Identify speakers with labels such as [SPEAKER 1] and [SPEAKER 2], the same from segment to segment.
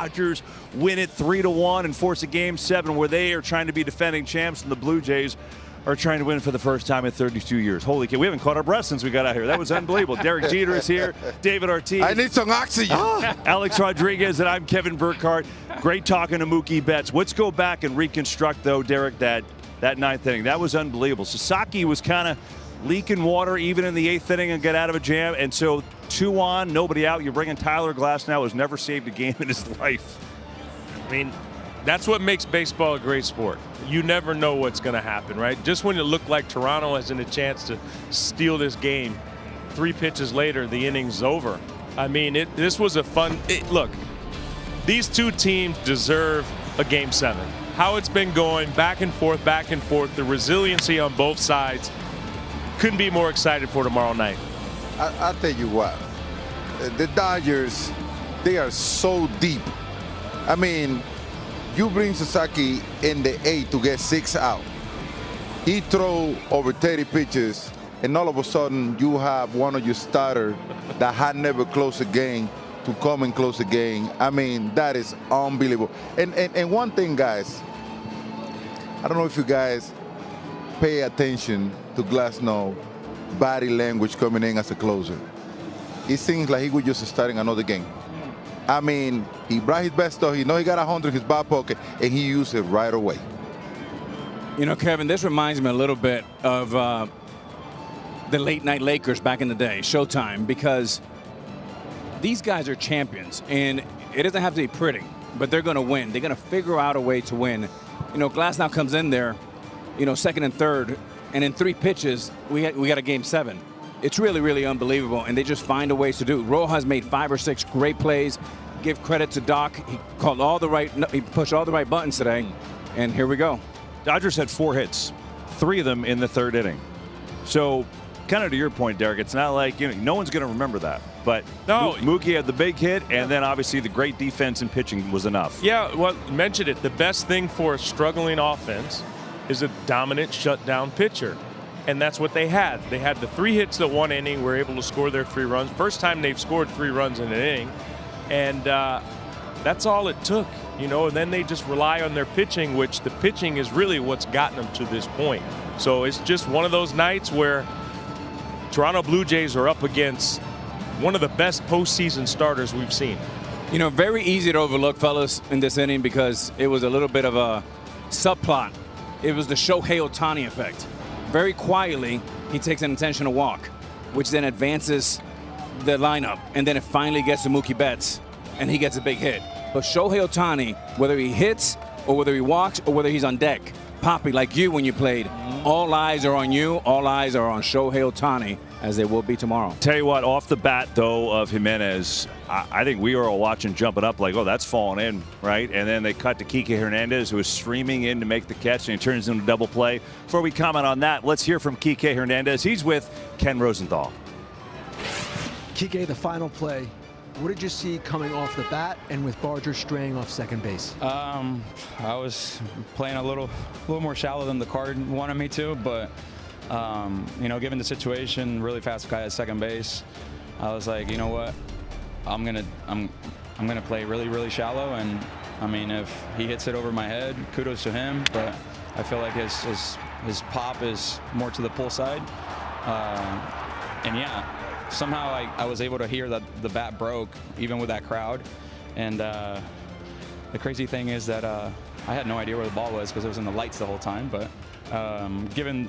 [SPEAKER 1] Dodgers win it 3-1 and force a Game 7 where they are trying to be defending champs, and the Blue Jays are trying to win for the first time in 32 years. Holy cow, we haven't caught our breath since we got out here. That was unbelievable. Derek Jeter is here. David Ortiz.
[SPEAKER 2] I need some oxygen.
[SPEAKER 1] Alex Rodriguez, and I'm Kevin Burkhardt. Great talking to Mookie Betts. Let's go back and reconstruct, though, Derek, that ninth inning. That was unbelievable. Sasaki was kind of leaking water even in the 8th inning and got out of a jam. And so 2 on, nobody out. You're bringing Tyler Glasnow, who's never saved a game in his life.
[SPEAKER 3] I mean, that's what makes baseball a great sport. You never know what's going to happen, right? Just when it looked like Toronto hasn't a chance to steal this game, 3 pitches later, the inning's over. I mean, this was a fun. Look, these two teams deserve a Game 7. How it's been going back and forth, the resiliency on both sides. Couldn't be more excited for tomorrow night.
[SPEAKER 2] I'll tell you what, the Dodgers, they are so deep. I mean, you bring Sasaki in the 8th to get 6 out. He throw over 30 pitches, and all of a sudden you have one of your starters that had never closed a game to come and close a game. I mean, that is unbelievable. And one thing, guys, I don't know if you guys pay attention to Glasnow body language coming in as a closer. It seems like he was just starting another game. I mean, he brought his best stuff. He know he got 100 in his back pocket, and he used it right away.
[SPEAKER 4] You know, Kevin, this reminds me a little bit of the late night Lakers back in the day, Showtime, because these guys are champions, and it doesn't have to be pretty, but they're going to win. They're going to figure out a way to win. You know, Glasnow comes in there, you know, 2nd and 3rd, and in 3 pitches, we got a Game 7. It's really, really unbelievable, and they just find a ways to do it. Rojas made 5 or 6 great plays. Give credit to Doc. He pushed all the right buttons today, and here we go.
[SPEAKER 1] Dodgers had 4 hits, 3 of them in the 3rd inning. So, kind of to your point, Derek, it's not like, you know, no one's going to remember that. But no, Mookie had the big hit, and then obviously the great defense and pitching was enough.
[SPEAKER 3] Yeah, well, mentioned it. The best thing for a struggling offense is a dominant shutdown pitcher. And that's what they had. They had the 3 hits at 1 inning, were able to score their 3 runs. First time they've scored 3 runs in an inning. And that's all it took, you know, and then they just rely on their pitching, which the pitching is really what's gotten them to this point. So it's just one of those nights where Toronto Blue Jays are up against one of the best postseason starters we've seen.
[SPEAKER 4] You know, very easy to overlook, fellas, in this inning because it was a little bit of a subplot. It was the Shohei Ohtani effect. Very quietly, he takes an intentional walk, which then advances the lineup, and then it finally gets to Mookie Betts, and he gets a big hit. But Shohei Ohtani, whether he hits or whether he walks or whether he's on deck, Poppy, like you when you played, all eyes are on you, all eyes are on Shohei Ohtani, as they will be tomorrow.
[SPEAKER 1] Tell you what, off the bat, though, of Jimenez, I think we were all watching jumping up like, oh, that's falling in, right? And then they cut to Kike Hernandez, who is streaming in to make the catch, and he turns into a double play. Before we comment on that, let's hear from Kike Hernandez. He's with Ken Rosenthal.
[SPEAKER 5] Kike, the final play. What did you see coming off the bat and with Barger straying off second base?
[SPEAKER 6] I was playing a little more shallow than the card wanted me to, but you know, given the situation, really fast guy at second base, I was like, you know what, I'm gonna play really shallow, and I mean, if he hits it over my head, kudos to him, but I feel like his pop is more to the pull side, and yeah. Somehow I was able to hear that the bat broke even with that crowd, and the crazy thing is that I had no idea where the ball was because it was in the lights the whole time, but given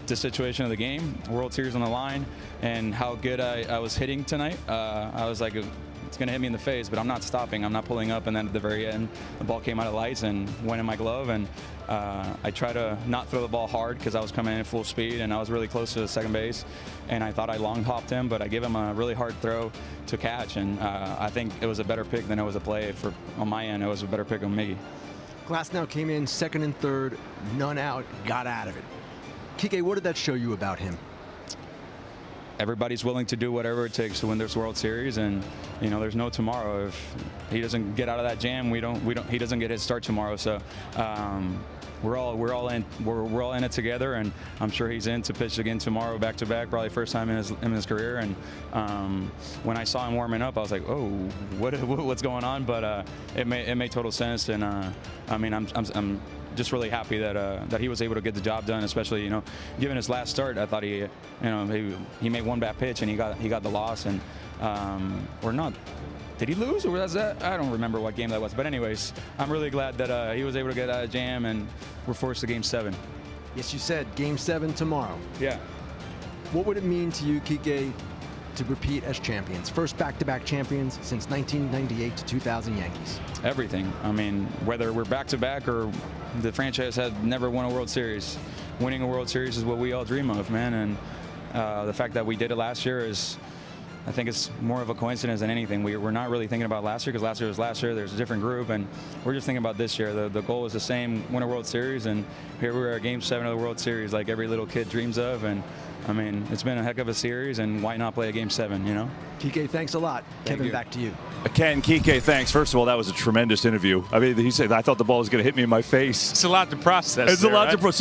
[SPEAKER 6] the situation of the game, World Series on the line, and how good I was hitting tonight, I was like, it's going to hit me in the face, but I'm not stopping. I'm not pulling up. And then at the very end, the ball came out of lights and went in my glove. And I tried to not throw the ball hard because I was coming in at full speed and I was really close to the second base. And I thought I long hopped him, but I gave him a really hard throw to catch. And I think it was a better pick than it was a play on my end. It was a better pick on me.
[SPEAKER 5] Glasnow came in 2nd and 3rd, none out, got out of it. Kike, what did that show you about him?
[SPEAKER 6] everybody's willing to do whatever it takes to win this World Series, and there's no tomorrow. If he doesn't get out of that jam, he doesn't get his start tomorrow. So we're all in it together, and I'm sure he's in to pitch again tomorrow, back to back, probably first time in his career. And when I saw him warming up, I was like, oh, what's going on? But it made total sense, and I mean, I'm just really happy that he was able to get the job done, especially given his last start. I thought he made one bad pitch and he got the loss, and or not. Did he lose, or was that? I don't remember what game that was. But anyways, I'm really glad that he was able to get out of jam, and we're forced to Game 7.
[SPEAKER 5] Yes, you said Game 7 tomorrow.
[SPEAKER 6] Yeah.
[SPEAKER 5] What would it mean to you, Kike, to repeat as champions? First back-to-back champions since 1998 to 2000 Yankees.
[SPEAKER 6] Everything. I mean, whether we're back-to-back or the franchise had never won a World Series, winning a World Series is what we all dream of, man. And the fact that we did it last year is, I think it's more of a coincidence than anything. We're not really thinking about last year, because last year was last year. There's a different group, and we're just thinking about this year. The goal is the same: win a World Series, and here we are at Game 7 of the World Series, like every little kid dreams of. And I mean, it's been a heck of a series, and why not play a Game 7?
[SPEAKER 5] Kike, thanks a lot. Kevin, back to you.
[SPEAKER 1] Ken, Kike, thanks. First of all, that was a tremendous interview. I mean, he said, I thought the ball was going to hit me in my face.
[SPEAKER 3] It's a lot to process.
[SPEAKER 1] It's a lot to process.